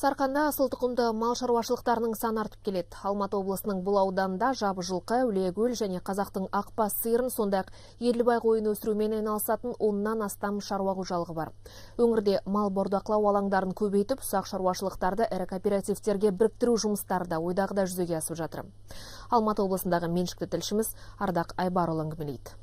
Сарқанда асыл тұқымды мал шаруашылықтарының саны артып келеді. Алматы облысының бұл ауданында жабы жылқы, Әулиекөл және Қазақтың ақбас сиырын, сондай-ақ Еділбай қойын өсірумен айналысатын 10-нан астам шаруа қожалығы бар. Өңірде мал бордақылау алаңдарын көбейтіп, ұсақ шаруашылықтарды ірі кооперативтерге біріктіру жұмыстары да ойдағыда жүзеге асып жатыр. Алматы облысындағы меншікті тілшіміз Ардақ Айбарұлы әңгімелейді.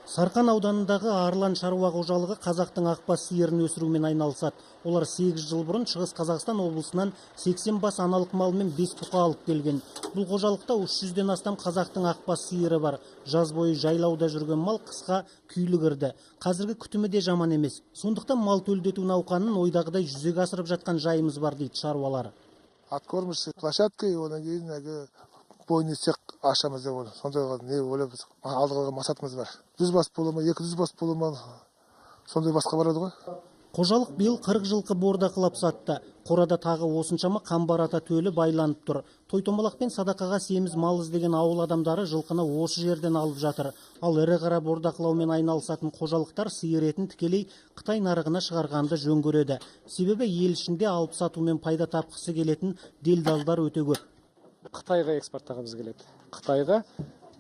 Сарқан ауданындағы Арлан шаруа қожалығы Қазақтың ақбас сиырын өсірумен айналысады. Олар 8 жыл бұрын Шығыс Қазақстан облысынан 80 бас аналық мал мен 5 бұқа алып келген. Бұл қожалықта 300-ден астам Қазақтың ақбас сиыры бар. Жаз бойы жайлауда жүрген мал қысқа күйлі кірді. Қазіргі күтімі де жаман емес. Сондықтан мал төлдету науқанын ойдағыдай жүзеге асырып жатқан жайымыз бар дейді шаруалар. Откормыш площадка, одан кейін бойны цех ашамыз деп ойлаймын. Сондай не ойлап алдыға мақсатымыз бар. 100 бас бола ма, 200 бас бола ма, сондай басқа барады ғой. Қожалық биыл 40 жылқы бордақылап сатты. Қорада тағы осыншама қамбарата төлі байланып тұр. Той-томалақ пен садақаға семіз мал іздеген ауыл адамдары жылқыны осы жерден алып жатыр. Ал ірі қара бордақылаумен айналысатын қожалықтар сиыр етін тікелей Қытай нарығына шығарғанды жөн көреді. Себебі ел ішінде алып сатумен пайда тапқысы келетін делдалдар өте көп. Қытайға экспорттағымыз келеді.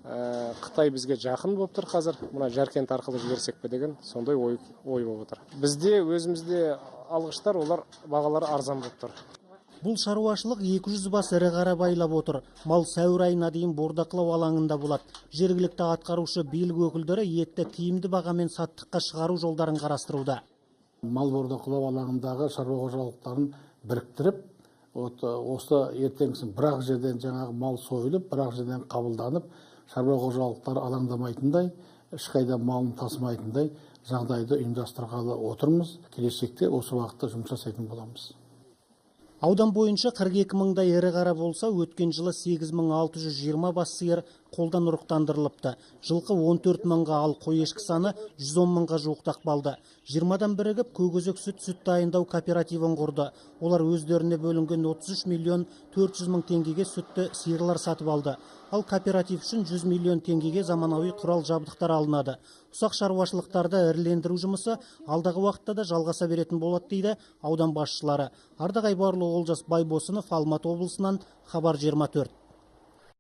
Қытай бізге жақын болып тұр қазір. Мына Жаркент арқылы жіберсек пе деген сондай ой болып отыр. Бізде өзімізде алғыштар, олар бағалары арзан болып тұр. Бұл шаруашылық 200 бас ірі қара байлап отыр. Мал сәуір айына дейін бордақылау алаңында болады. Жергілікті атқарушы билік өкілдері етті тиімді бағамен саттыққа шығару жолдарын қарастыруда. Мал бордақылау алаңындағы шаруа қожалықтарын біріктіріп, осы ертеңгісін бір-ақ жерден жаңағы мал сойылып, бір-ақ жерден қабылданып, шаруа қожалықтары алаңдамайтындай, ешқайда малын тасымайтындай жағдайды ұйымдастырғалы отырмыз. Келешекте осы уақытта жұмыс жасайтын боламыз. Аудан бойынша 42 мыңдай ірі қара болса, өткен жылы 8620 бас сиыр қолдан ұрықтандырылыпты. Жылқы 14 мыңға, ал қой ешкі саны 110 мыңға жуықтақ балды. 20-дан бірігіп көкөзек сүт дайындау кооперативін құрды. Олар өздеріне бөлінген 33 миллион 400 мың теңгеге сүтті сиырлар сатып алды. Ал кооператив үшін 100 миллион теңгеге заманауи құрал жабдықтар алынады. Ұсақ шаруашылықтарды ірілендіру жұмысы алдағы уақытта да жалғаса беретін болады дейді аудан басшылары. Ардақ Айбарұлы, Олжас Байбосынов, Алматы облысынан, Хабар 24.